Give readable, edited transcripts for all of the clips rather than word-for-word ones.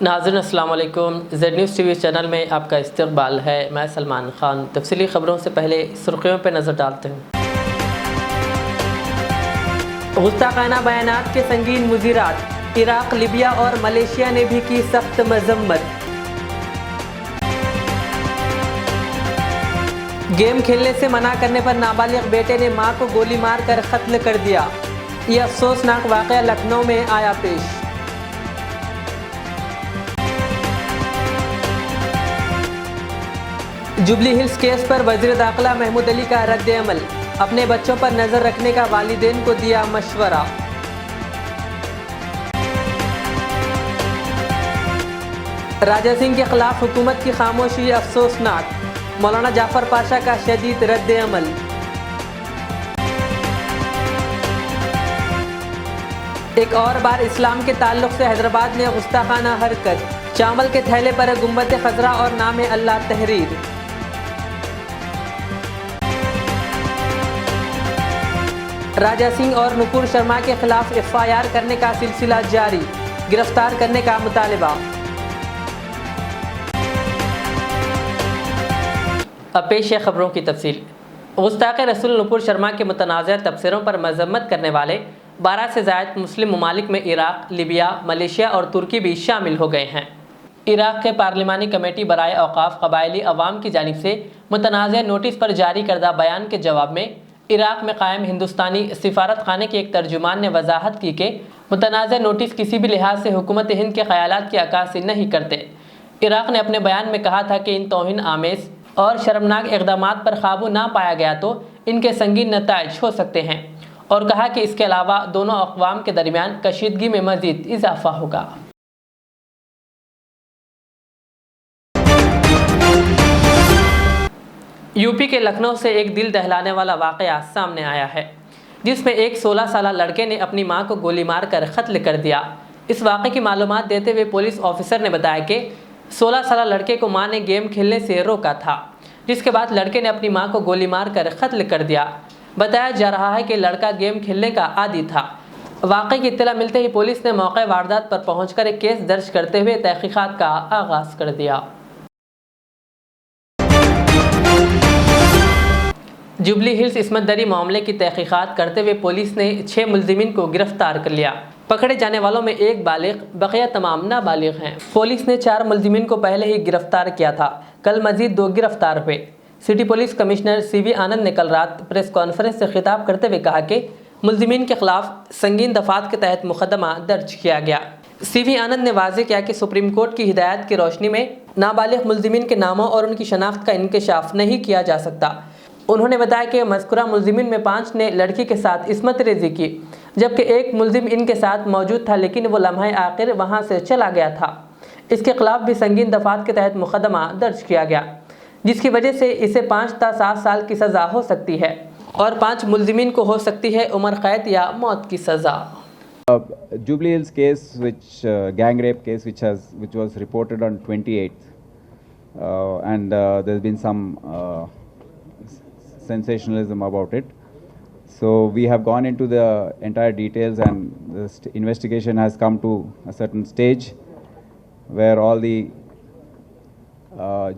नाज़रीन अस्सलाम वालेकुम। ज़ेड न्यूज़ टीवी चैनल में आपका इस्तकबाल है। मैं सलमान ख़ान। तफसीली ख़बरों से पहले सुर्खियों पर नज़र डालते हैं। गुस्ताखाना बयानात के संगीन मुज़ीरात, इराक़, लीबिया और मलेशिया ने भी की सख्त मज़म्मत। गेम खेलने से मना करने पर नाबालिग बेटे ने मां को गोली मार कर कत्ल कर दिया। यह अफसोसनाक वाक़या लखनऊ में आया पेश। जुबली हिल्स केस पर वज़ीर दाखिला महमूद अली का रद्द अमल, अपने बच्चों पर नज़र रखने का वालिदैन को दिया मशवरा। राजा सिंह के खिलाफ हुकूमत की खामोशी अफसोसनाक, मौलाना जाफर पाशा का शदीद रद्द अमल। एक और बार इस्लाम के ताल्लुक से हैदराबाद में गुस्ताखाना हरकत, चावल के थैले पर गुंबद खजरा और नाम अल्लाह तहरीर। राजा सिंह और नुपुर शर्मा के खिलाफ FIR करने का सिलसिला जारी, गिरफ्तार करने का मुतालबा। अब पेश है खबरों की तफसील। गुस्ताख रसूल नुपुर शर्मा के मुतनाज़ तबसरों पर मजम्मत करने वाले 12 से ज़ायद मुस्लिम ममालिक में इराक़, लीबिया, मलेशिया और तुर्की भी शामिल हो गए हैं। इराक़ के पार्लिमानी कमेटी बराए औक़ाफ़ क़बायली अवाम की जानिब से मुतनाज़ नोटिस पर जारी करदा बयान के जवाब में इराक़ में कायम हिंदुस्तानी सिफारत खाने के एक तर्जुमान ने वजाहत की कि मुतनाज़ नोटिस किसी भी लिहाज से हुकूमत हिंद के ख़यालात की अक्कासी नहीं करते। इराक़ ने अपने बयान में कहा था कि इन तौहीन आमेज़ और शर्मनाक इक़दामात पर काबू ना पाया गया तो इनके संगीन नताइज हो सकते हैं, और कहा कि इसके अलावा दोनों अक़वाम के दरमियान कशीदगी में मज़ीद इजाफ़ा होगा। यूपी के लखनऊ से एक दिल दहलाने वाला वाक़या सामने आया है, जिसमें एक 16 साल लड़के ने अपनी मां को गोली मार कर कत्ल कर दिया। इस वाक़े की मालूमात देते हुए पुलिस ऑफिसर ने बताया कि 16 साल लड़के को मां ने गेम खेलने से रोका था, जिसके बाद लड़के ने अपनी मां को गोली मार कर कत्ल कर दिया। बताया जा रहा है कि लड़का गेम खेलने का आदी था। वाक़े की इत्तला मिलते ही पुलिस ने मौके वारदात पर पहुँचकर एक केस दर्ज करते हुए तहक़ीक़ात का आगाज़ कर दिया। जुबली हिल्स इस्मत दरी मामले की तहक़ीक़ात करते हुए पुलिस ने 6 मुल्ज़िमीन को गिरफ्तार कर लिया। पकड़े जाने वालों में एक बालिग़, बक़िया तमाम नाबालिग़ हैं। पुलिस ने 4 मुल्ज़िमीन को पहले ही गिरफ्तार किया था। कल मज़ीद 2 गिरफ्तार हुए। सिटी पुलिस कमिश्नर CV आनंद ने कल रात प्रेस कॉन्फ्रेंस से खिताब करते हुए कहा कि मुल्ज़िमीन के खिलाफ संगीन दफ़ात के तहत मुक़दमा दर्ज किया गया। CV आनंद ने वाज़ेह किया कि सुप्रीम कोर्ट की हिदायत की रोशनी में नाबालिग़ मुल्ज़िमीन के नामों और उनकी शनाख्त का इंकशाफ नहीं किया जा सकता। उन्होंने बताया कि मज़कूरा मुल्ज़िमीन में 5 ने लड़की के साथ इस्मत रेज़ी की, जबकि एक मुल्ज़िम इनके साथ मौजूद था, लेकिन वो लम्हे आखिर वहाँ से चला गया था। इसके खिलाफ भी संगीन दफ़ात के तहत मुक़दमा दर्ज किया गया, जिसकी वजह से इसे 5 ta 7 साल की सज़ा हो सकती है और 5 मुल्ज़िमीन को हो सकती है उम्र कैद या मौत की सज़ा। Jubilee Hills case, gang rape case, which was reported on 28th, and there's been some sensationalism about it. So we have gone into the entire details, and the investigation has come to a certain stage where all the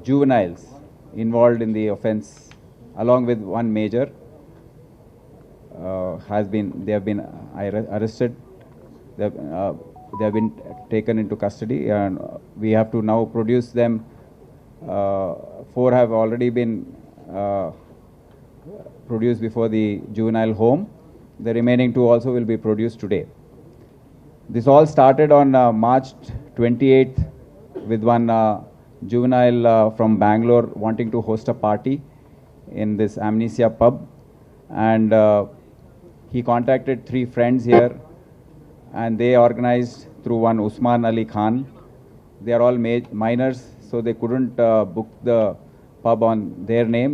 juveniles involved in the offence, along with one major, they have been arrested. They have been taken into custody, and we have to now produce them. 4 have already been produced before the juvenile home. The remaining 2 also will be produced today. This all started on March 28th with one juvenile from Bangalore wanting to host a party in this Amnesia pub, and he contacted 3 friends here, and they organized through one Usman Ali Khan. They are all minors, so they couldn't book the pub on their name.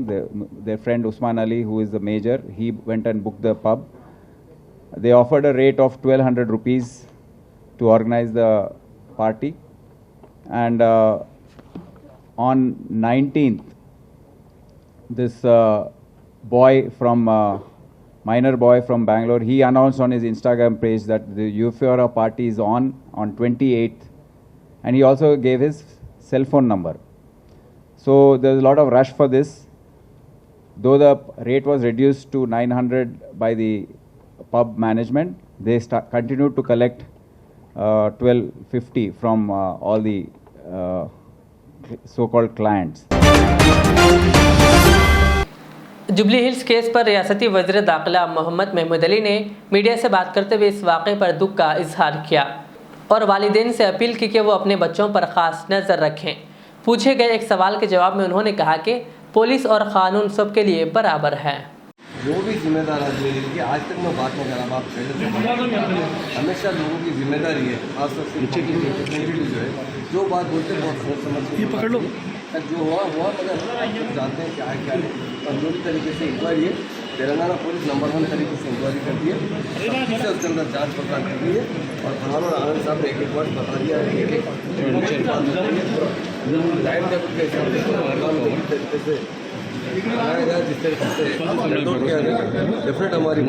Their friend Usman Ali, who is the major, he went and booked the pub. They offered a rate of 1200 rupees to organize the party, and on 19th, this minor boy from Bangalore, he announced on his Instagram page that the Euphoria party is on 28th, and he also gave his cell phone number. So there's a lot of rush for this. Though the rate was reduced to 900 by the pub management, they continued to collect 1250 from all the so-called clients. Jubilee hills case पर रियासती वज़ीर दाखिला मोहम्मद महमूद अली ने media से बात करते हुए इस वाक़े पर दुख का इजहार किया और वालिदैन से अपील की कि वो अपने बच्चों पर ख़ास नज़र रखें। पूछे गए एक सवाल के जवाब में उन्होंने कहा कि पुलिस और क़ानून सबके लिए बराबर है। जो भी जिम्मेदार आदमी है कि आज तक मैं बात नहीं करा, आप हमेशा लोगों की जिम्मेदारी है, खासतौर से जो है जो बात बोलते हैं बहुत सोच समझ के पकड़ लो। जो हुआ मगर जानते हैं क्या है क्या नहीं। कानूनी तरीके से इंक्वायरी है, तेलंगाना पुलिस नंबर 1 तरीके से इंक्वायरी करती है, से उसके अंदर जाँच पड़ताल कर दी है और फरहान और आनंद साहब ने एक वर्ड बता दिया है कि टाइम टेबल के हिसाब तरीके से बनाया गया, जिस तरीके से किया गया। डेफिनेट हमारी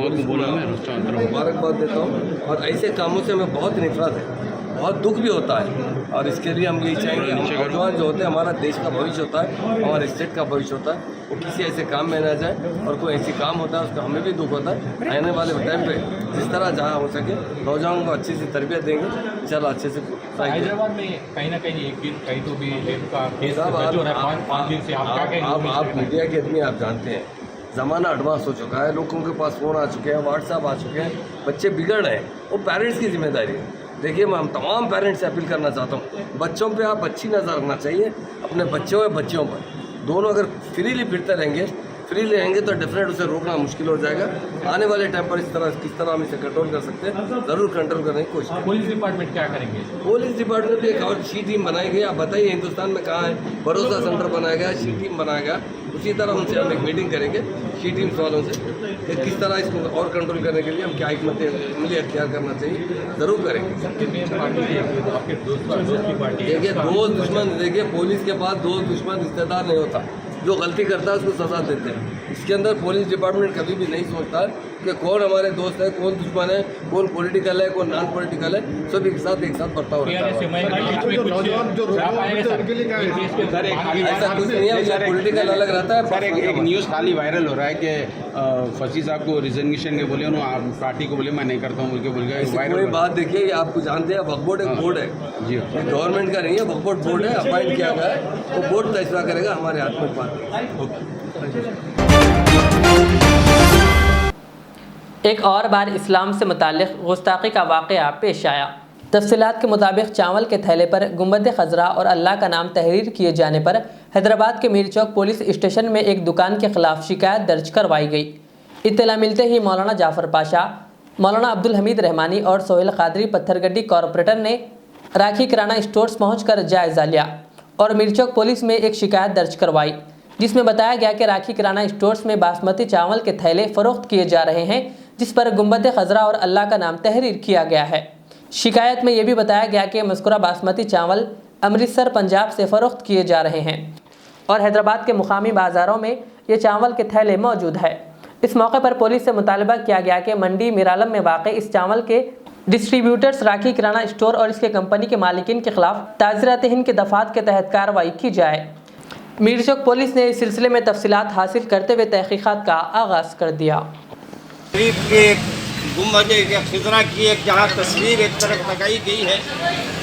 मुबारकबाद देता हूँ और ऐसे कामों से हमें बहुत नफरत है, बहुत दुख भी होता है और इसके लिए हम यही चाहेंगे नौजवान जो होते हैं हमारा देश का भविष्य होता है, हमारे स्टेट का भविष्य होता है, वो किसी ऐसे काम में ना जाए और कोई ऐसी काम होता है उसका हमें भी दुख होता है। आने वाले टाइम पे जिस तरह जहाँ हो सके नौजवानों को अच्छी सी तरबियत देंगे, इंशाल्लाह अच्छे से। हैदराबाद में कहीं ना कहीं एक दिन कहीं तो भी रेप का केस जो है 5 दिन से आप मीडिया के आदमी आप जानते हैं ज़माना एडवांस हो चुका है, लोगों के पास फ़ोन आ चुके हैं, व्हाट्सएप आ चुके हैं, बच्चे बिगड़ रहे हैं, वो पेरेंट्स की जिम्मेदारी है। देखिए मैं तमाम पेरेंट्स से अपील करना चाहता हूँ, बच्चों पे आप अच्छी नज़र रखना चाहिए, अपने बच्चों और बच्चियों पर दोनों अगर फ्रीली फिरते रहेंगे तो डेफिनेट उसे रोकना मुश्किल हो जाएगा। आने वाले टाइम पर किस तरह हम इसे कंट्रोल कर सकते हैं, ज़रूर कंट्रोल करने की कोशिश। पुलिस डिपार्टमेंट क्या करेंगे? पुलिस डिपार्टमेंट एक और शी टीम बनाई गई। आप बताइए हिंदुस्तान में कहाँ है भरोसा सेंटर बनाया गया, शी टीम बनाया गया, उसी तरह उनसे हम एक मीटिंग करेंगे शी टीम्स वालों से कि किस तरह इसको और कंट्रोल करने के लिए हम क्या हिकमत अमली अख्तियार करना चाहिए, ज़रूर करेंगे। देखिए दोस्त दुश्मन, देखिए पुलिस के पास दोस्त दुश्मन रिश्तेदार नहीं होता, जो गलती करता है उसको सजा देते हैं। इसके अंदर पुलिस डिपार्टमेंट कभी भी नहीं सोचता कि कौन हमारे दोस्त है, कौन दुश्मन है, कौन पॉलिटिकल है, कौन नॉन पॉलिटिकल है, सब एक साथ बर्ताव रहता है। ऐसा कुछ नहीं है, पॉलिटिकल अलग रहता है। सर एक न्यूज़ खाली वायरल हो रहा है कि फसी साहब को रिजर्वेशन के बोले आप पार्टी को बोले मैं नहीं करता हूँ बोल के कोई बात देखिए, ये आपको जानते हैं वक्फ बोर्ड एक बोर्ड है जी, गवर्नमेंट का नहीं है, वक्फ बोर्ड बोर्ड है, अपॉइंट किया गया है, वो बोर्ड फैसला करेगा, हमारे हाथ में बात। एक और बार इस्लाम से मुताल्लिक़ गुस्ताखी का वाक़या पेश आया। तफ़सीलात के मुताबिक चावल के थैले पर गुंबद खज़रा और अल्लाह का नाम तहरीर किए जाने पर हैदराबाद के मीर चौक पुलिस स्टेशन में एक दुकान के ख़िलाफ़ शिकायत दर्ज करवाई गई। इत्तला मिलते ही मौलाना जाफ़र पाशा, मौलाना अब्दुल हमीद रहमानी और सोहेल क़ादरी पत्थरगड्डी कॉरपोरेटर ने राखी किराना स्टोर्स पहुंचकर जायज़ा लिया और मीर चौक पुलिस में एक शिकायत दर्ज करवाई, जिसमें बताया गया कि राखी किराना स्टोर्स में बासमती चावल के थैले फ़रोख्त किए जा रहे हैं, जिस पर गुंबद खज़रा और अल्लाह का नाम तहरीर किया गया है। शिकायत में यह भी बताया गया कि मज़कूरा बासमती चावल अमृतसर पंजाब से फ़रोख्त किए जा रहे हैं और हैदराबाद के मुकामी बाज़ारों में ये चावल के थैले मौजूद है। इस मौके पर पुलिस से मुतालबा किया गया कि मंडी मिरालम में वाक़ इस चावल के डिस्ट्रीब्यूटर्स राखी किराना स्टोर और इसके कंपनी के मालिकीन के खिलाफ ताज़ीरात हिंद के दफ़ात के तहत कार्रवाई की जाए। मीर चौक पुलिस ने इस सिलसिले में तफसीलात हासिल करते हुए तहकीकात का आगाज़ कर दिया। गुंबद खिज़रा की एक जहाँ तस्वीर एक तरफ लगाई गई है,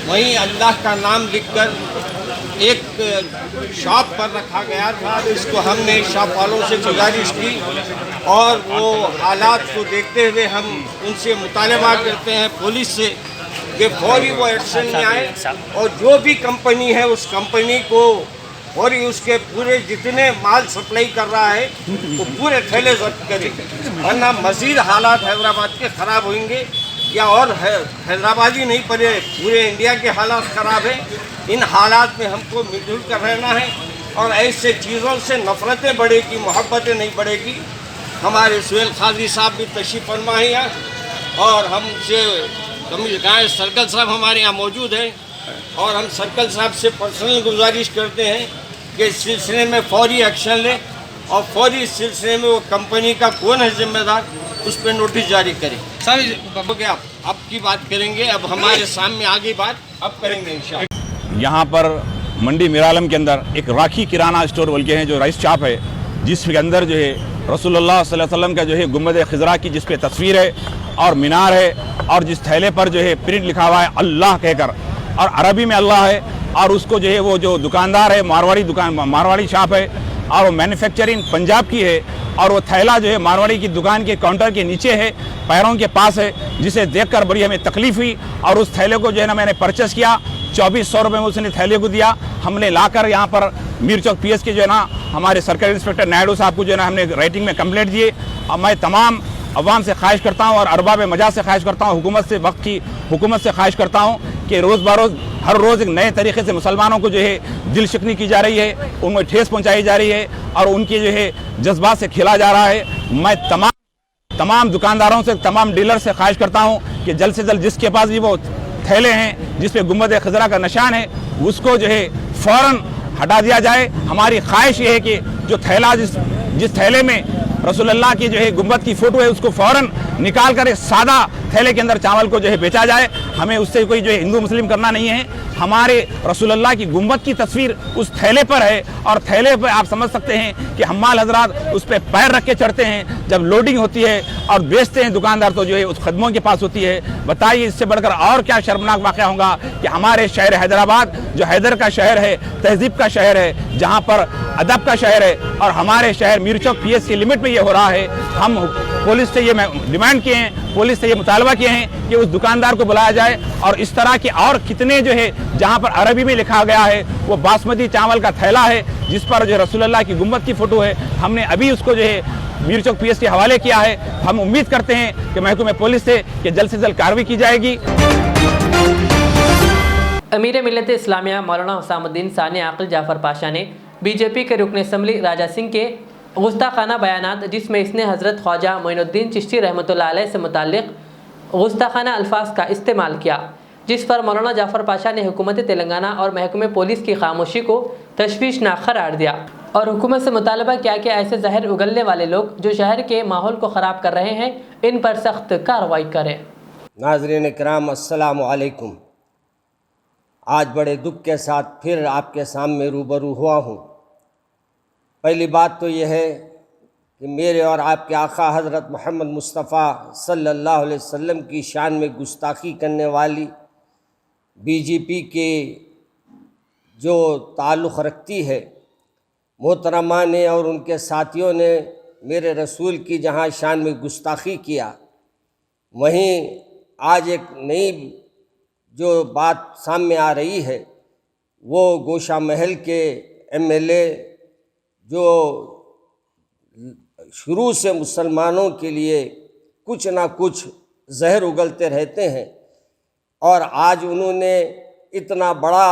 वहीं अल्लाह का नाम लिखकर एक शॉप पर रखा गया था। इसको हमने शॉप वालों से गुजारिश की और वो हालात को देखते हुए हम उनसे मुतालबा करते हैं पुलिस से कि फौरी वो एक्शन में आए और जो भी कंपनी है उस कंपनी को और उसके पूरे जितने माल सप्लाई कर रहा है वो पूरे थैले जब्त करें, वरना मज़ीद हालात हैदराबाद के ख़राब होंगे। या और हैदराबाद ही नहीं पूरे इंडिया के हालात ख़राब हैं। इन हालात में हमको मिलजुल कर रहना है और ऐसे चीज़ों से नफ़रतें बढ़ेगी, मोहब्बतें नहीं बढ़ेगी। हमारे सोहेल क़ादरी साहब भी तशरीफ़ फरमा है और हमसे कमिश्नर सर्कल साहब हमारे यहाँ मौजूद हैं और हम सर्कल साहब से पर्सनल गुजारिश करते हैं कि इस सिलसिले में फौरी एक्शन लें और फौरी इस सिलसिले में वो कंपनी का कौन है जिम्मेदार उस पर नोटिस जारी करें। सर अब की बात करेंगे, अब हमारे सामने आगे बात अब करेंगे इंशाअल्लाह। यहाँ पर मंडी मिरालम के अंदर एक राखी किराना स्टोर बोल के हैं जो राइस शॉप है, जिसके अंदर जो है रसूलुल्लाह सल्लल्लाहु अलैहि वसल्लम का जो है गुंबद खिजरा की जिस पे तस्वीर है और मीनार है, और जिस थैले पर जो है प्रिंट लिखा हुआ है अल्लाह कहकर, और अरबी में अल्लाह है, और उसको जो है वो जो दुकानदार है मारवाड़ी शॉप है, और वो मैन्युफैक्चरिंग पंजाब की है, और वो थैला जो है मारवाड़ी की दुकान के काउंटर के नीचे है, पैरों के पास है, जिसे देखकर बड़ी हमें तकलीफ हुई। और उस थैले को जो है ना मैंने परचेस किया, 2400 रुपये में उसने थैले को दिया। हमने लाकर यहाँ पर मीर चौक PS के जो है ना हमारे सर्कल इंस्पेक्टर नायडू साहब को जो है ना हमने राइटिंग में कंप्लेंट दिए। अब मैं तमाम अवाम से ख्वाहिश करता हूँ और अरबाब मजा से ख्वाहिश करता हूँ, हुकूमत से वक्त की हुकूमत से ख्वाहिश करता हूँ कि रोज़ बरोज़ हर रोज़ एक नए तरीके से मुसलमानों को जो है दिल शिकनी की जा रही है, उनको ठेस पहुँचाई जा रही है और उनके जो है जज्बात से खेला जा रहा है। मैं तमाम दुकानदारों से, तमाम डीलर से ख्वाहिश करता हूँ कि जल्द से जल्द जिसके पास भी वो थैले हैं जिस पे गुंबद खिजरा का निशान है उसको जो है फ़ौरन हटा दिया जाए। हमारी ख्वाहिश ये है कि जो थैला जिस थैले में रसूलुल्लाह की जो है गुंबद की फ़ोटो है उसको फ़ौरन निकाल कर एक सादा थैले के अंदर चावल को जो है बेचा जाए। हमें उससे कोई जो है हिंदू मुस्लिम करना नहीं है। हमारे रसूलुल्लाह की गुंबद की तस्वीर उस थैले पर है, और थैले पर आप समझ सकते हैं कि हम्माल हजरात उस पर पैर रख के चढ़ते हैं जब लोडिंग होती है, और बेचते हैं दुकानदार तो जो है उस खदमों के पास होती है। बताइए इससे बढ़कर और क्या शर्मनाक वाक़या होगा कि हमारे शहर हैदराबाद जो हैदर का शहर है, तहजीब का शहर है, जहाँ पर अदब का शहर है, और हमारे शहर मीर चौक PS की लिमिट में ये हो रहा है। हम पुलिस से ये डिमांड किए हैं, पुलिस से ये मुतालबा किए हैं कि उस दुकानदार को बुलाया जाए, और इस तरह के और कितने जो है जहाँ पर अरबी में लिखा गया है वो बासमती चावल का थैला है जिस पर जो रसूलुल्लाह की गुंबद की फ़ोटो है, हमने अभी उसको जो है मीर चौक PS के हवाले किया है। हम उम्मीद करते हैं कि महकमे पुलिस से कि जल्द से जल्द कार्रवाई की जाएगी। अमीर मिल्लत इस्लामिया मौलाना हुसामुद्दीन सानी आकिल जाफ़र पाशा ने BJP के रुकन असम्बली राजा सिंह के गुस्ताखाना बयानात जिसमें इसने हज़रत ख्वाजा मोइनुद्दीन चिश्ती रहमतुल्लाह अलैह से मुताल्लिक़ गुस्ताखाना अल्फाज का इस्तेमाल किया, जिस पर मौलाना जाफ़र पाशा ने हुकूमत तेलंगाना और महकमे पुलिस की खामोशी को तशवीशनाक करार दिया और हुकूमत से मुतालबा किया कि ऐसे जहर उगलने वाले लोग जो शहर के माहौल को ख़राब कर रहे हैं इन पर सख्त कार्रवाई करें। नाज़रीन किराम अस्सलामु अलैकुम। आज बड़े दुख के साथ फिर आपके सामने रूबरू हुआ हूँ। पहली बात तो यह है कि मेरे और आपके आका हज़रत मोहम्मद मुस्तफ़ा सल्लल्लाहु अलैहि वसल्लम की शान में गुस्ताखी करने वाली BJP के जो ताल्लुक़ रखती है मोहतरमा ने और उनके साथियों ने मेरे रसूल की जहाँ शान में गुस्ताखी किया, वहीं आज एक नई जो बात सामने आ रही है वो गोशा महल के MLA जो शुरू से मुसलमानों के लिए कुछ ना कुछ जहर उगलते रहते हैं, और आज उन्होंने इतना बड़ा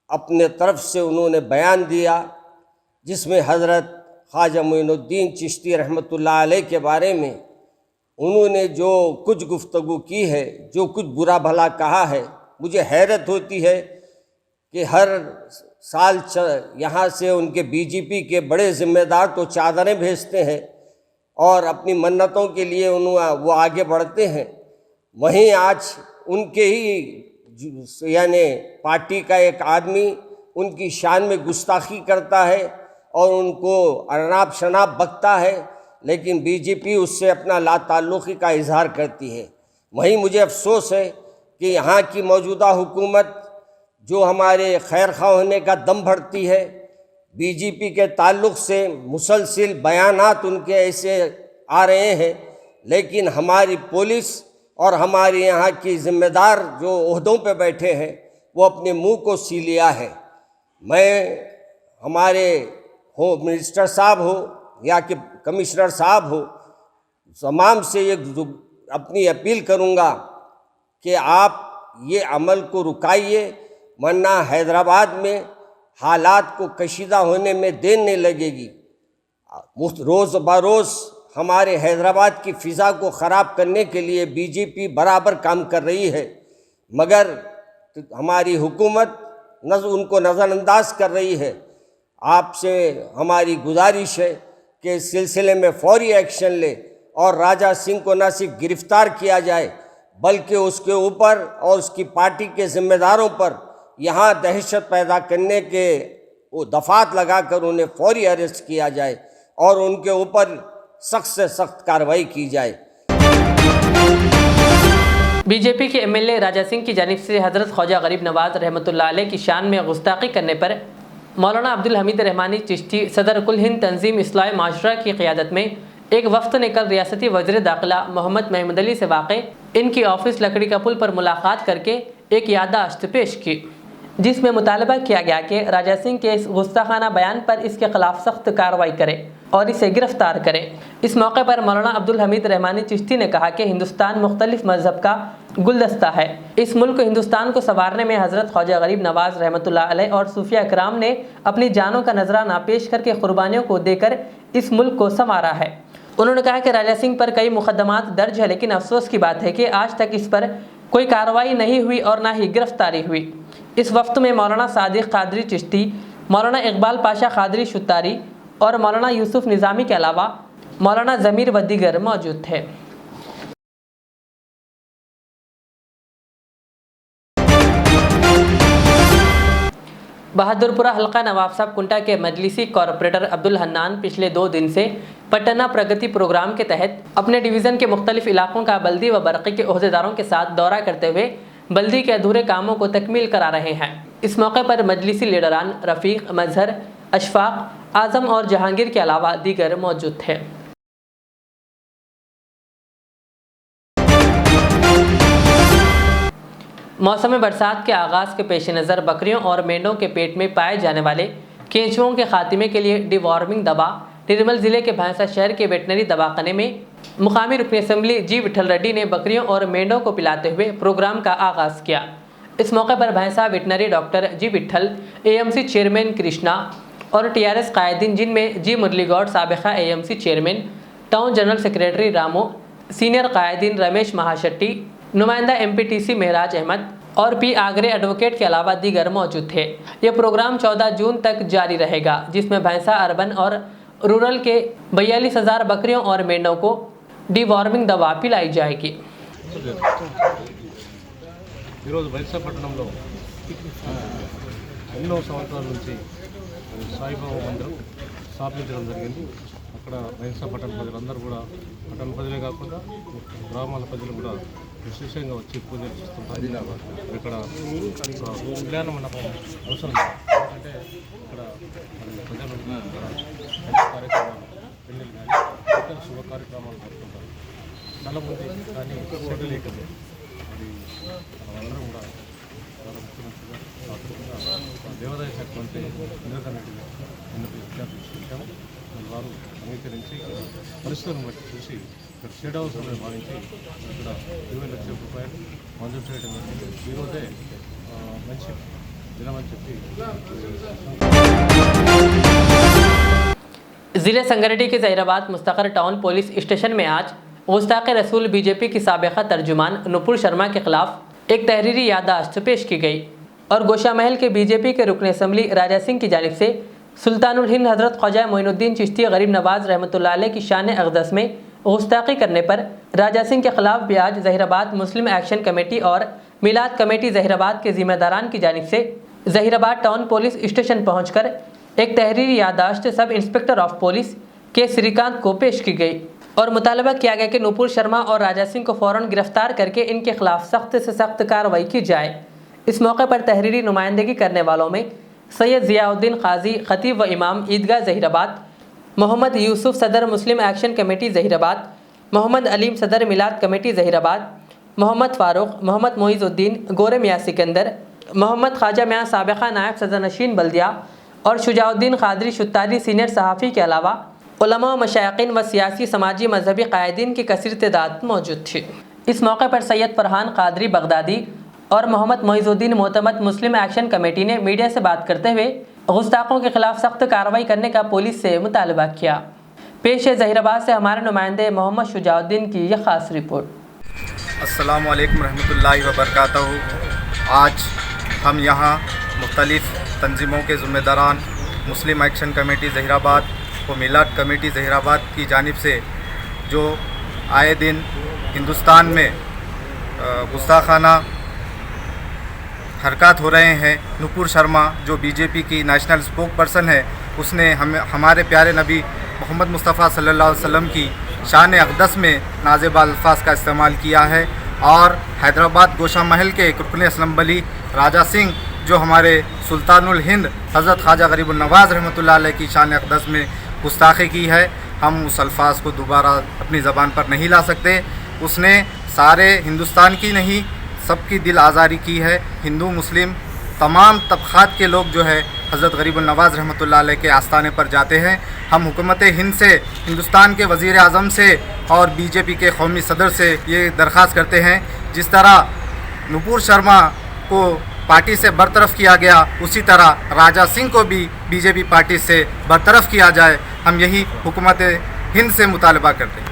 अपने तरफ से उन्होंने बयान दिया जिसमें हज़रत ख्वाजा मोइनुद्दीन चिश्ती रहमतुल्लाह अलैह के बारे में उन्होंने जो कुछ गुफ्तगू की है, जो कुछ बुरा भला कहा है। मुझे हैरत होती है कि हर साल यहाँ से उनके BJP के बड़े ज़िम्मेदार तो चादरें भेजते हैं और अपनी मन्नतों के लिए वो आगे बढ़ते हैं, वहीं आज उनके ही यानी पार्टी का एक आदमी उनकी शान में गुस्ताखी करता है और उनको अनाप शनाप बकता है, लेकिन BJP उससे अपना लाताल्लुक़ी का इजहार करती है। वहीं मुझे अफसोस है कि यहाँ की मौजूदा हुकूमत जो हमारे खैर खा होने का दम भरती है, BJP के ताल्लुक़ से मुसलसिल बयानात उनके ऐसे आ रहे हैं, लेकिन हमारी पुलिस और हमारे यहाँ की ज़िम्मेदार जो ओहदों पे बैठे हैं वो अपने मुंह को सी लिया है। मैं हमारे होम मिनिस्टर साहब हो या कि कमिश्नर साहब हो, तमाम से ये अपनी अपील करूँगा कि आप ये अमल को रुकाइए, वरना हैदराबाद में हालात को कशीदा होने में देर नहीं लगेगी। रोज़ बरोज़ हमारे हैदराबाद की फ़िज़ा को ख़राब करने के लिए BJP बराबर काम कर रही है, मगर हमारी हुकूमत उनको नज़रअंदाज कर रही है। आपसे हमारी गुजारिश है कि इस सिलसिले में फौरी एक्शन ले और राजा सिंह को न सिर्फ गिरफ़्तार किया जाए बल्कि उसके ऊपर और उसकी पार्टी के ज़िम्मेदारों पर यहाँ दहशत पैदा करने के वो दफात लगाकर उन्हें फौरी अरेस्ट किया जाए और उनके ऊपर सख्त से सख्त कार्रवाई की जाए। बीजेपी के एमएलए राजा सिंह की जानिब से हज़रत ख्वाजा गरीब नवाज रहमतुल्लाह अलैह की शान में गुस्ताखी करने पर मौलाना अब्दुल हमीद रहमानी चिश्ती सदर कुल हिंद तंजीम इस्लाह माशरा की क़ियादत में एक वफ्द ने कल रियासती वज़ीर दाखिला मोहम्मद महमूद अली से वाक़े इनकी ऑफिस लकड़ी का पुल पर मुलाकात करके एक याददाश्त पेश की, जिसमें मुतालबा किया गया कि राजा सिंह के इस गुस्ताखाना बयान पर इसके खिलाफ सख्त कार्रवाई करे और इसे गिरफ्तार करें। इस मौके पर मौलाना अब्दुल हमीद रहमानी चिश्ती ने कहा कि हिंदुस्तान मुख्तलिफ मजहब का गुलदस्ता है। इस मुल्क हिंदुस्तान को संवारने में हज़रत ख्वाजा गरीब नवाज रहमतुल्लाह अलैह और सूफिया इकराम ने अपनी जानों का नजराना पेश करके कुर्बानियों को देकर इस मुल्क को संवारा है। उन्होंने कहा कि राजा सिंह पर कई मुकदमात दर्ज है, लेकिन अफसोस की बात है कि आज तक इस पर कोई कार्रवाई नहीं हुई और ना ही गिरफ्तारी हुई। इस वक्त में मौलाना सादिक कादरी चिश्ती, मौलाना इकबाल पाशा कादरी शुत्तारी और मौलाना यूसुफ निज़ामी के अलावा मौलाना ज़मीर व दीगर मौजूद थे। बहादुरपुरा हल्का नवाब साहब कुंटा के मजलिसी कॉरपोरेटर अब्दुल हन्नान पिछले 2 दिन से पटना प्रगति प्रोग्राम के तहत अपने डिवीज़न के मुख्तलिफ इलाकों का बल्दी व बरक़ी के ओहदेदारों के साथ दौरा करते हुए बल्दी के अधूरे कामों को तकमील करा रहे हैं। इस मौके पर मजलिसी लीडरान रफ़ीक, मजहर, अशफाक, आज़म और जहांगीर के अलावा दीगर मौजूद थे। मौसम बरसात के आगाज़ के पेश नज़र बकरियों और मेंढों के पेट में पाए जाने वाले केंचुओं के खात्मे के लिए डिवॉर्मिंग दवा निर्मल ज़िले के भैंसा शहर के वेटनरी दवाखाने में मुकामी रुकन असम्बली जी विठल रेड्डी ने बकरियों और मेंढों को पिलाते हुए प्रोग्राम का आगाज़ किया। इस मौके पर भैंसा veterinary doctor G Vithal, AMC chairman Krishna और TRS कायदीन, जिनमें जी मुरली गौड़ साबिक़ा AMC chairman, town general secretary Ramo, senior कायदीन रमेश महाशट्टी, नुमाइंदा MPTC महराज अहमद और P आगरे एडवोकेट के अलावा दीगर मौजूद थे। यह प्रोग्राम 14 जून तक जारी रहेगा, जिसमें भैंसा अर्बन और रूरल के 42,000 बकरियों और मेंढों को डिवॉर्मिंग दवा पिलाई जाएगी। ఈరోజు వైశాఖపట్నంలో ఎన్నో సంవత్సరాల నుంచి సాయిబాబా మందిరం స్థాపించడం జరిగింది. అక్కడ వైశాఖపట్నం ప్రజలందరూ కూడా పట్టణ ప్రజలే కాకుండా గ్రామాల ప్రజలు కూడా విశేషంగా వచ్చి పూజలు చేస్తుంటారు. ఇక్కడ కళ్యాణ మండపం అవసరం, ఎందుకంటే ఇక్కడ ప్రజలు కార్యక్రమాలు, పెళ్ళిళ్ళు కానీ ఇతర శుభ కార్యక్రమాలు జరుపుతుంటారు. చాలా మంది కానీ సెటిల్ అవుతుంది. అది అందరం కూడా చాలా ముఖ్యమంత్రి గారు దేవాదాయ శాఖ మంత్రి ఇంద్రకరణ్ రెడ్డి గారు ఎన్నికలు విజ్ఞప్తి చేశాము. వారు అంగీకరించి పరిస్థితులను బట్టి చూసి ఇక్కడ షెడ్ హౌస్లో భావించి ఇక్కడ 20 లక్షల రూపాయలు మంజూరు చేయడం జరిగింది. ఈరోజే మంచి దినమని చెప్పి ज़िले संगरेडी के ज़हीराबाद मुस्तक़र टाउन पुलिस स्टेशन में आज गुस्ताख़ रसूल बीजेपी की साबिक़ा तर्जुमान नुपुर शर्मा के खिलाफ एक तहरीरी याददाश्त पेश की गई और गोशा महल के बीजेपी के रुकन असम्बली राजा सिंह की जानिब से सुल्तानुल हिंद हज़रत ख्वाजा मोइनुद्दीन चिश्ती गरीब नवाज रहमतुल्लाह अलैह की शान अक़दस में गुस्ताखी करने पर राजा सिंह के खिलाफ भी आज ज़हीराबाद मुस्लिम एक्शन कमेटी और मिलाद कमेटी ज़हीराबाद के ज़िम्मेदारान की जानिब से ज़हीराबाद टाउन पुलिस स्टेशन पहुँचकर एक तहरीरी याददाश्त सब इंस्पेक्टर ऑफ पुलिस के श्रीकांत को पेश की गई और मुतालबा किया गया कि नुपुर शर्मा और राजा सिंह को फ़ौरन गिरफ्तार करके इनके खिलाफ सख्त से सख्त कार्रवाई की जाए। इस मौके पर तहरीरी नुमाइंदगी करने वालों में सैयद ज़ियाउद्दीन क़ाज़ी ख़तीब व इमाम ईदगाह ज़हीराबाद, मोहम्मद यूसुफ सदर मुस्लिम एक्शन कमेटी ज़हीराबाद, मोहम्मद अलीम सदर मिलाद कमेटी ज़हीराबाद, मोहम्मद फ़ारूक, मोहम्मद मोइज़ुद्दीन, गोरे मियाँ सिकंदर, मोहम्मद ख्वाजा मियाँ साबिक़ा नायब सदर नशीन बल्दिया और शुजाउद्दीन कादरी शुत्तारी सीनियर सहाफ़ी के अलावा उलमा व मशाइक़ीन व सियासी समाजी मजहबी कायदीन की कसीर तादाद मौजूद थी। इस मौके पर सैयद फरहान कादरी बगदादी और मोहम्मद मोइज़ुद्दीन मोतमद मुस्लिम एक्शन कमेटी ने मीडिया से बात करते हुए गुस्ताखों के खिलाफ सख्त कार्रवाई करने का पुलिस से मुतालबा किया। पेश है ज़हीराबाद से हमारे नुमाइंदे मोहम्मद शुजाउद्दीन की यह ख़ास रिपोर्ट। अस्सलामु अलैकुम रहमतुल्लाहि व बरकातहू। आज हम यहाँ मुख्तलिफ़ तंजीमों के ज़िम्मेदारान मुस्लिम एक्शन कमेटी ज़हीराबाद व मिलाद कमेटी ज़हीराबाद की जानिब से जो आए दिन हिंदुस्तान में गुस्ताखाना हरकत हो रहे हैं। नुपुर शर्मा जो बीजेपी की नेशनल स्पोक पर्सन है, उसने हमारे प्यारे नबी मोहम्मद मुस्तफ़ा सल्लल्लाहु अलैहि वसल्लम की शान अक़दस में नाज़ेबा अल्फाज का इस्तेमाल किया है। और हैदराबाद गोशा महल के रुकन असम्बली राजा सिंह जो हमारे सुल्तानुल हिंद हज़रत ख्वाजा गरीबुन नवाज़ रहमतुल्लाह अलैह की शान अक़दस में गुस्ताखी की है। हम उस अल्फाज को दोबारा अपनी ज़बान पर नहीं ला सकते। उसने सारे हिंदुस्तान की नहीं, सबकी दिल आज़ारी की है। हिंदू मुस्लिम तमाम तबक़ात के लोग जो है हज़रत गरीबुन नवाज़ रहमतुल्लाह अलैह के आस्थाने पर जाते हैं। हम हुकूमत हिंद से, हिंदुस्तान के वज़ीर आज़म से और बीजेपी के कौमी सदर से ये दरख्वास्त करते हैं, जिस तरह नुपुर शर्मा को पार्टी से बरतरफ़ किया गया, उसी तरह राजा सिंह को भी बीजेपी पार्टी से बरतरफ़ किया जाए। हम यही हुकूमत हिंद से मुतालबा करते हैं।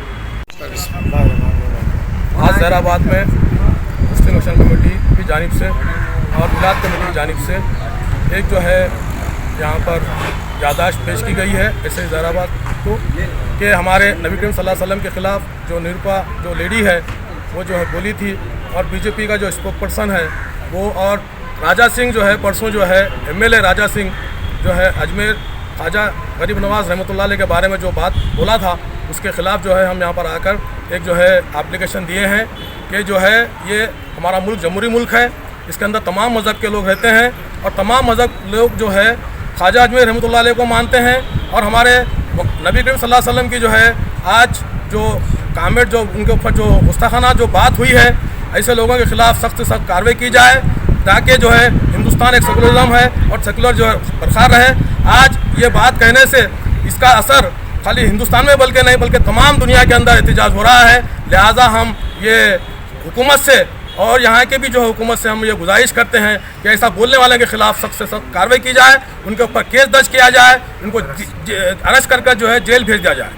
आज जहराबाद में मुस्लिम एक्शन कमेटी की जानिब से और मिलाद कमेटी की जानिब से एक जो है यहाँ पर यादाश्त पेश की गई है ऐसे जहराबाद को कि हमारे नबी करीम सल्लल्लाहु अलैहि वसल्लम के ख़िलाफ़ जो निरुपा जो लेडी है वो जो है बोली थी, और बीजेपी का जो स्पोक पर्सन है वो, और राजा सिंह जो है परसों जो है एमएलए राजा सिंह जो है अजमेर ख्वाजा गरीब नवाज़ रहमतुल्लाह अलैह के बारे में जो बात बोला था, उसके ख़िलाफ़ जो है हम यहाँ पर आकर एक जो है एप्लीकेशन दिए हैं कि जो है ये हमारा मुल्क जमहूरी मुल्क है, इसके अंदर तमाम मज़हब के लोग रहते हैं और तमाम मज़हब लोग जो है ख्वाजा अजमेर रहमतुल्लाह अलैह को मानते हैं। और हमारे नबी करीम सल्लल्लाहु अलैहि वसल्लम की जो है आज जो कामेंट जो उनके ऊपर जो गुस्ताखाना जो बात हुई है, ऐसे लोगों के ख़िलाफ़ सख्त से सख्त कार्रवाई की जाए ताकि जो है हिंदुस्तान एक सेकुलरिज्म है और सेकुलर जो है बरकरार रहे। आज ये बात कहने से इसका असर खाली हिंदुस्तान में बल्कि नहीं बल्कि तमाम दुनिया के अंदर एहतजाज हो रहा है। लिहाजा हम ये हुकूमत से और यहाँ के भी जो हुकूमत से हम ये गुजारिश करते हैं कि ऐसा बोलने वाले के ख़िलाफ़ सख्त से सख्त कार्रवाई की जाए, उनके ऊपर केस दर्ज किया जाए, उनको अरेस्ट कर जो है जेल भेज दिया जाए।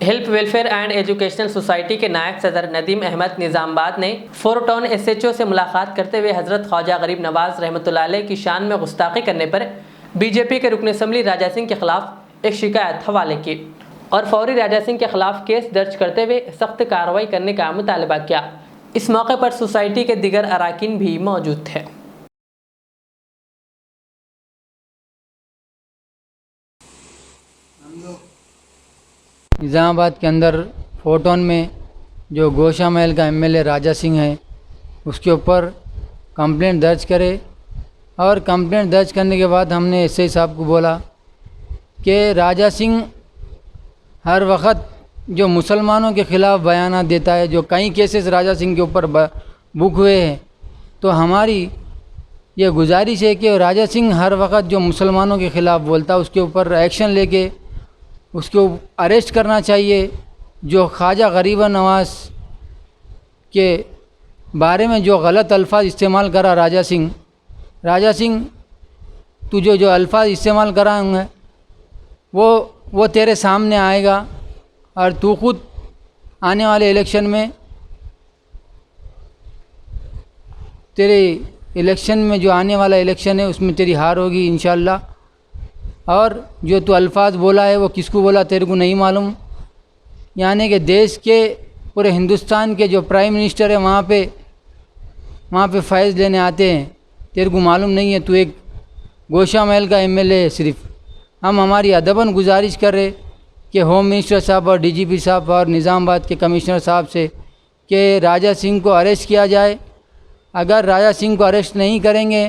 Help welfare and educational society के नायब सदर नदीम अहमद निज़ामाबाद ने 4 टाउन SHO से मुलाकात करते हुए हज़रत ख्वाजा गरीब नवाज़ रहमतुल्लाह अलैह की शान में गुस्ताखी करने पर बीजेपी के रुकन असम्बली राजा सिंह के ख़िलाफ़ एक शिकायत हवाले की और फौरी राजा सिंह के ख़िलाफ़ केस दर्ज करते हुए सख्त कार्रवाई करने का मुतालबा किया। इस मौके पर सोसाइटी के दीगर अरकान भी मौजूद थे। निज़ामाबाद के अंदर 4 टाउन में जो गोशा महल का MLA राजा सिंह है, उसके ऊपर कंप्लेंट दर्ज करे और कंप्लेंट दर्ज करने के बाद हमने SI साहब को बोला कि राजा सिंह हर वक्त जो मुसलमानों के ख़िलाफ़ बयान देता है, जो कई केसेस राजा सिंह के ऊपर बुक हुए हैं, तो हमारी ये गुजारिश है कि राजा सिंह हर वक्त जो मुसलमानों के ख़िलाफ़ बोलता है उसके ऊपर एक्शन लेके उसको अरेस्ट करना चाहिए। जो ख्वाजा गरीब नवाज़ के बारे में जो गलत अल्फाज इस्तेमाल करा राजा सिंह तुझे जो अल्फाज इस्तेमाल कराएंगे वो तेरे सामने आएगा और तू खुद आने वाले इलेक्शन में जो आने वाला इलेक्शन है उसमें तेरी हार होगी इंशाअल्लाह। और जो तू अल्फाज बोला है वो किसको बोला तेरे को नहीं मालूम, यानी कि देश के पूरे हिंदुस्तान के जो प्राइम मिनिस्टर है वहाँ पे फैज़ लेने आते हैं, तेरे को मालूम नहीं है, तू एक गोशा महल का MLA है सिर्फ। हम हमारी अदबन गुजारिश कर रहे कि होम मिनिस्टर साहब और DGP साहब और निज़ामाबाद के कमिश्नर साहब से कि राजा सिंह को अरेस्ट किया जाए। अगर राजा सिंह को अरेस्ट नहीं करेंगे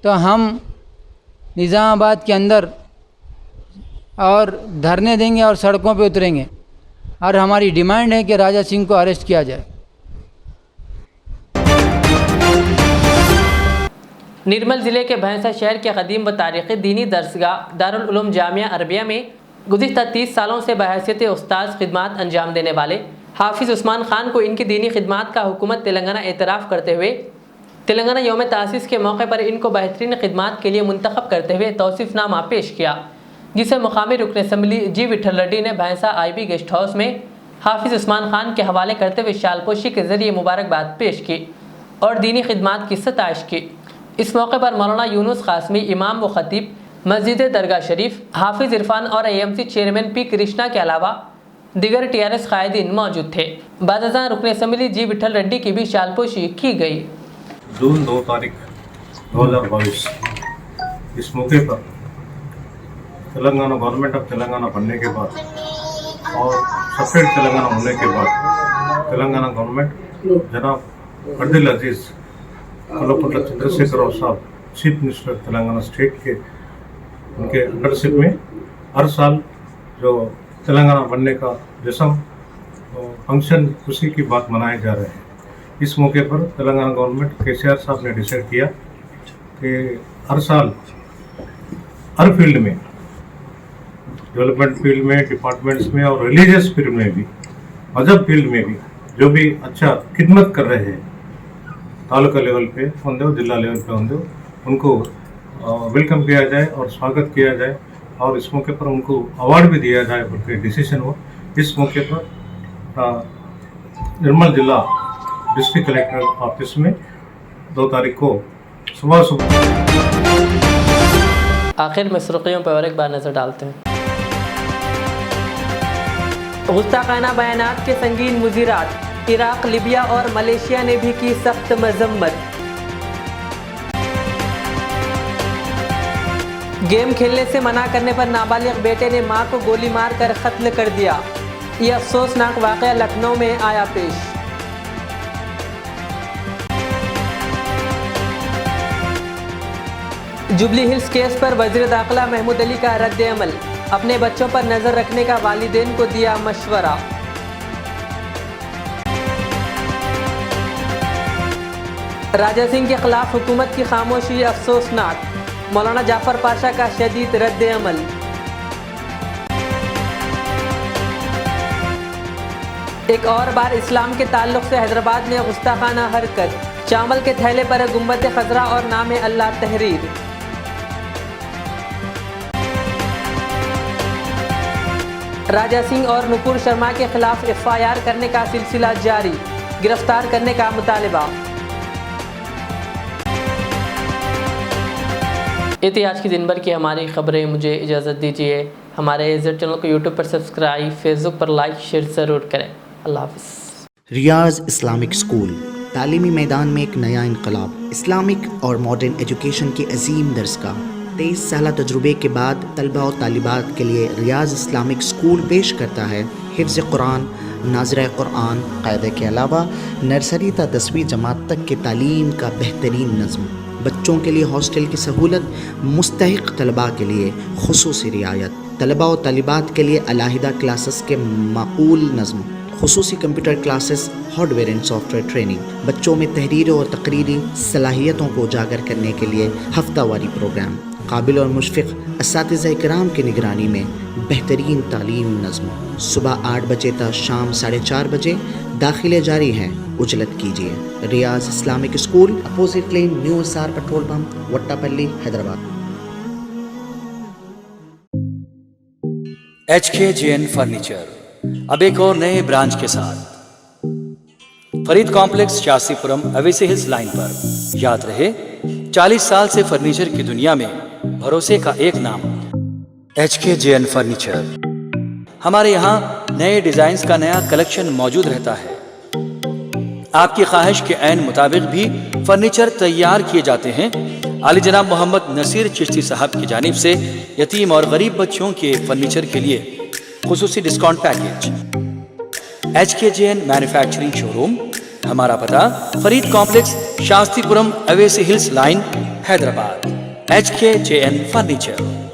तो हम निज़ामाबाद के अंदर और धरने देंगे और सड़कों पे उतरेंगे और हमारी डिमांड है कि राजा सिंह को अरेस्ट किया जाए। निर्मल ज़िले के भैंसा शहर के कदीम व तारीख़ी दीनी दरसगाह दारुल उलूम जामिया अरबिया में गुज़िश्ता 30 सालों से बहैसियत उस्ताद खिदमात अंजाम देने वाले हाफिज़ उस्मान ख़ान को इनकी दीनी खिदमात का हुकूमत तेलंगाना एतराफ़ करते हुए तेलंगाना यौम तासीस के मौके पर इनको बेहतरीन खिदमात के लिए मुंतखब करते हुए तौसीफ़नामा पेश किया, जिसे मुकामी रुकन असम्बली जी विठल रेड्डी ने भैंसा IB गेस्ट हाउस में हाफिज़ उस्मान ख़ान के हवाले करते हुए शालपोशी के ज़रिए मुबारकबाद पेश की और दीनी खिदमात की सताइश की। इस मौके पर मौलाना यूनुस कासमी इमाम व खतीब मस्जिद दरगाह शरीफ, हाफिज़ इरफान और AMC चेयरमैन P कृष्णा के अलावा दीगर टीआरएस कायदीन मौजूद थे। बादशाह रुकन असम्बली जी विठल रेड्डी की भी शालपोशी की गई। जून 2 तारीख 2022 इस मौके पर तेलंगाना गवर्नमेंट ऑफ तेलंगाना बनने के बाद और सेपरेट तेलंगाना होने के बाद तेलंगाना गवर्नमेंट जनाब अब्दुल अजीज़ कल्वकुंट्ला चंद्रशेखर राव साहब चीफ मिनिस्टर तेलंगाना स्टेट के उनके अंडरशिप में हर साल जो तेलंगाना बनने का जश्न फंक्शन खुशी की बात मनाए जा रहे हैं। इस मौके पर तेलंगाना गवर्नमेंट केसीआर साहब ने डिसाइड किया कि हर साल हर फील्ड में, डेवलपमेंट फील्ड में, डिपार्टमेंट्स में और रिलीजियस फील्ड में भी, मजहब फील्ड में भी जो भी अच्छा खिदमत कर रहे हैं तालुका लेवल पे होंगे, जिला लेवल पे होंगे, उनको वेलकम किया जाए और स्वागत किया जाए और इस मौके पर उनको अवार्ड भी दिया जाए बोल के डिसीजन हुआ। इस मौके पर निर्मल जिला डिस्ट्रिक्ट कलेक्टर ऑफिस में 2 तारीख को सुबह आखिर में सुर्खियों पर और एक बार नजर डालते हैं। गुस्ताखाना बयानात के संगीन मुज़ीरात, इराक, लीबिया और मलेशिया ने भी की सख्त मजम्मत। गेम खेलने से मना करने पर नाबालिग बेटे ने मां को गोली मारकर कत्ल कर दिया। यह अफसोसनाक वाकया लखनऊ में आया पेश। जुबली हिल्स केस पर वज़ीर दाखिला महमूद अली का रद्द अमल, अपने बच्चों पर नजर रखने का वालिदैन को दिया मशवरा। राजा सिंह के खिलाफ हुकूमत की खामोशी अफसोसनाक, मौलाना जाफर पाशा का शदीद रद्द अमल। एक और बार इस्लाम के ताल्लुक से हैदराबाद में गुस्ताखाना हरकत, चावल के थैले पर गुंबद खजरा और नाम अल्लाह तहरीर। राजा सिंह और नुपुर शर्मा के खिलाफ FIR करने का सिलसिला जारी, गिरफ्तार करने का मुतालिबा। ये थी आज की दिन भर की हमारी खबरें। मुझे इजाज़त दीजिए। हमारे Z चैनल को YouTube पर सब्सक्राइब, फेसबुक पर लाइक शेयर ज़रूर करें। अल्लाह हाफ़िज़। रियाज इस्लामिक स्कूल, तालीमी मैदान में एक नया इनकलाब। इस्लामिक और मॉडर्न एजुकेशन की अजीम दरसगाह। 23 साल तजुर्बे के बाद तलबा और तालिबात के लिए रियाज इस्लामिक स्कूल पेश करता है हिफ्ज़ कुरान, नाज़िर कुरान, क़ायदे के अलावा नर्सरी ता 10वीं जमात तक की तालीम का बेहतरीन नज़्म। बच्चों के लिए हॉस्टल की सहूलत, मुस्तहिक़ तलबा के लिए खुसूसी रियायत, तलबा और तालिबात के लिए अलहदा क्लासेस के माकूल नज़्म, खुसूसी computer classes, hardware and software training. बच्चों में तहरीरी और तकरीरी सलाहियतों को उजागर करने के लिए हफ्तावारी प्रोग्राम। काबिल और मुशफ़िक़ असातिज़ा इकराम की निगरानी में बेहतरीन तालीम नज़्म। सुबह 8 बजे तक शाम 4:30 बजे दाखिले जारी हैं। उजलत कीजिए। Riyaz Islamic school, opposite lane, new SR petrol pump, Vattapally, Hyderabad. HKJN furniture अब एक और नए ब्रांच के साथ Farid complex, Shastripuram, Owaisi hills line पर। याद रहे, 40 साल से फर्नीचर की दुनिया में भरोसे का एक नाम HKJN फर्नीचर। हमारे यहाँ नए डिजाइन का नया कलेक्शन मौजूद रहता है। आपकी ख्वाहिश के ऐन मुताबिक भी फर्नीचर तैयार किए जाते हैं। आली जनाब मोहम्मद नसीर चिश्ती साहब की जानिब से यतीम और गरीब बच्चों के फर्नीचर के लिए खुसूसी discount package. HKJN manufacturing showroom, हमारा पता Farid complex, Shastripuram, Owaisi hills line, Hyderabad. HKJN furniture.